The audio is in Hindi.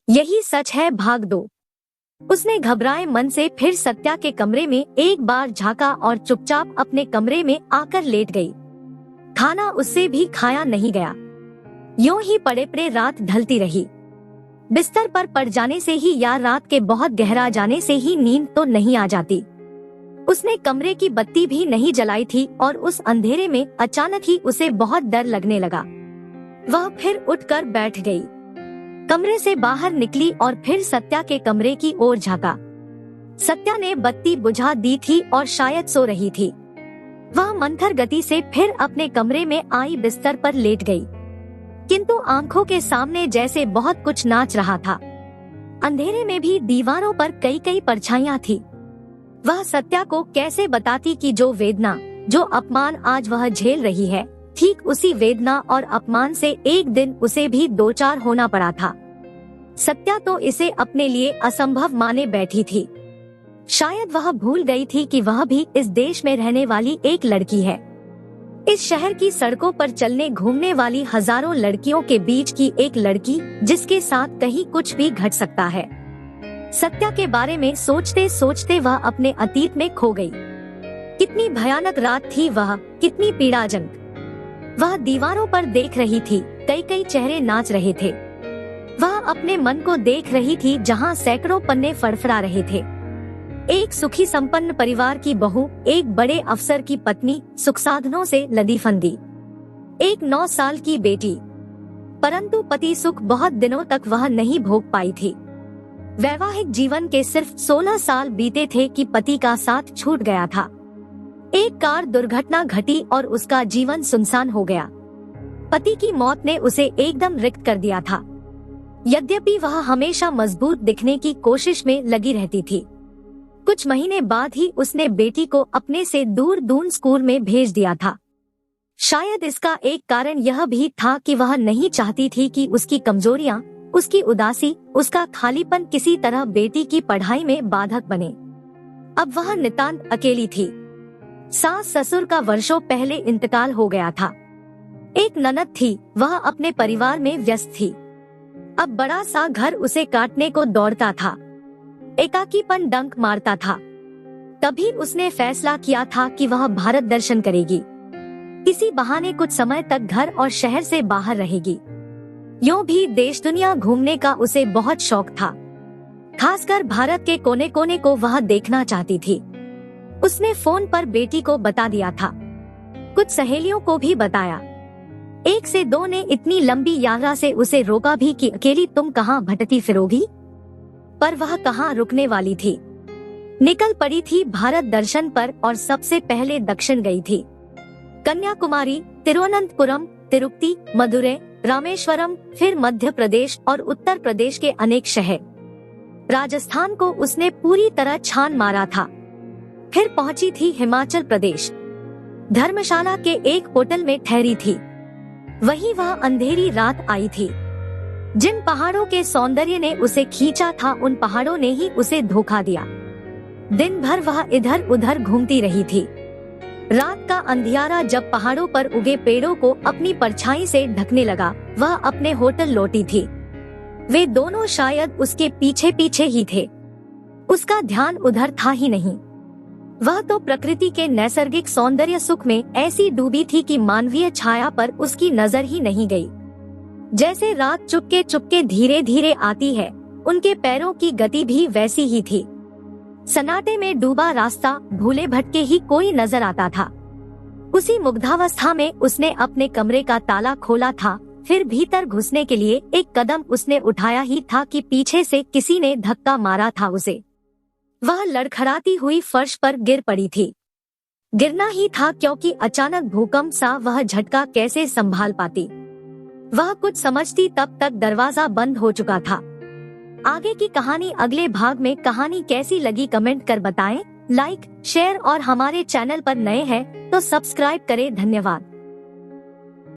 यही सच है, भाग दो। उसने घबराए मन से फिर सत्या के कमरे में एक बार झांका और चुपचाप अपने कमरे में आकर लेट गई। खाना उससे भी खाया नहीं गया। यूं ही पड़े पड़े रात ढलती रही। बिस्तर पर पड़ जाने से ही या रात के बहुत गहरा जाने से ही नींद तो नहीं आ जाती। उसने कमरे की बत्ती भी नहीं जलाई थी और उस अंधेरे में अचानक ही उसे बहुत डर लगने लगा। वह फिर उठकर बैठ गई, कमरे से बाहर निकली और फिर सत्या के कमरे की ओर झांका। सत्या ने बत्ती बुझा दी थी और शायद सो रही थी। वह मंथर गति से फिर अपने कमरे में आई, बिस्तर पर लेट गई, किंतु आंखों के सामने जैसे बहुत कुछ नाच रहा था। अंधेरे में भी दीवारों पर कई कई परछाइयां थी। वह सत्या को कैसे बताती कि जो वेदना, जो अपमान आज वह झेल रही है, ठीक उसी वेदना और अपमान से एक दिन उसे भी दो चार होना पड़ा था। सत्या तो इसे अपने लिए असंभव माने बैठी थी। शायद वह भूल गई थी कि वह भी इस देश में रहने वाली एक लड़की है। इस शहर की सड़कों पर चलने घूमने वाली हजारों लड़कियों के बीच की एक लड़की, जिसके साथ कहीं कुछ भी घट सकता है। सत्या के बारे में सोचते सोचते वह अपने अतीत में खो गई। कितनी भयानक रात थी वह, कितनी पीड़ाजनक। वह दीवारों पर देख रही थी, कई कई चेहरे नाच रहे थे। वह अपने मन को देख रही थी जहां सैकड़ों पन्ने फड़फड़ा रहे थे। एक सुखी संपन्न परिवार की बहू, एक बड़े अफसर की पत्नी, सुख साधनों से लदी फंदी, एक 9 साल की बेटी। परंतु पति सुख बहुत दिनों तक वह नहीं भोग पाई थी। वैवाहिक जीवन के सिर्फ 16 साल बीते थे कि पति का साथ छूट गया था। एक कार दुर्घटना घटी और उसका जीवन सुनसान हो गया। पति की मौत ने उसे एकदम रिक्त कर दिया था। यद्यपि वह हमेशा मजबूत दिखने की कोशिश में लगी रहती थी। कुछ महीने बाद ही उसने बेटी को अपने से दूर स्कूल में भेज दिया था। शायद इसका एक कारण यह भी था कि वह नहीं चाहती थी कि उसकी कमजोरियां, उसकी उदासी, उसका खालीपन किसी तरह बेटी की पढ़ाई में बाधक बने। अब वह नितांत अकेली थी। सास ससुर का वर्षों पहले इंतकाल हो गया था। एक ननद थी, वह अपने परिवार में व्यस्त थी। अब बड़ा सा घर उसे काटने को दौड़ता था। एकाकीपन डंक मारता था। तभी उसने फैसला किया था कि वह भारत दर्शन करेगी। किसी बहाने कुछ समय तक घर और शहर से बाहर रहेगी। यूं भी देश दुनिया घूमने का उसे बहुत शौक था। खासकर भारत के कोने कोने को वह देखना चाहती थी। उसने फोन पर बेटी को बता दिया था, कुछ सहेलियों को भी बताया। 1 से 2 ने इतनी लंबी यात्रा से उसे रोका भी कि अकेली तुम कहाँ भटकती फिरोगी। पर वह कहाँ रुकने वाली थी। निकल पड़ी थी भारत दर्शन पर और सबसे पहले दक्षिण गई थी। कन्याकुमारी, तिरुवनंतपुरम, तिरुपति, मदुरै, रामेश्वरम, फिर मध्य प्रदेश और उत्तर प्रदेश के अनेक शहर। राजस्थान को उसने पूरी तरह छान मारा था। फिर पहुंची थी हिमाचल प्रदेश। धर्मशाला के एक होटल में ठहरी थी। वहीं वह अंधेरी रात आई थी। जिन पहाड़ों के सौंदर्य ने उसे खींचा था, उन पहाड़ों ने ही उसे धोखा दिया। दिन भर वह इधर उधर घूमती रही थी। रात का अंधियारा जब पहाड़ों पर उगे पेड़ों को अपनी परछाई से ढकने लगा, वह अपने होटल लौटी थी। वे दोनों शायद उसके पीछे पीछे ही थे। उसका ध्यान उधर था ही नहीं। वह तो प्रकृति के नैसर्गिक सौंदर्य सुख में ऐसी डूबी थी कि मानवीय छाया पर उसकी नजर ही नहीं गई। जैसे रात चुपके चुपके धीरे धीरे आती है, उनके पैरों की गति भी वैसी ही थी। सन्नाटे में डूबा रास्ता भूले भटके ही कोई नजर आता था। उसी मुग्धावस्था में उसने अपने कमरे का ताला खोला था। फिर भीतर घुसने के लिए एक कदम उसने उठाया ही था कि पीछे से किसी ने धक्का मारा था उसे। वह लड़खड़ाती हुई फर्श पर गिर पड़ी थी। गिरना ही था, क्योंकि अचानक भूकंप सा वह झटका कैसे संभाल पाती। वह कुछ समझती तब तक दरवाजा बंद हो चुका था। आगे की कहानी अगले भाग में। कहानी कैसी लगी कमेंट कर बताएं। लाइक, शेयर और हमारे चैनल पर नए हैं तो सब्सक्राइब करें। धन्यवाद।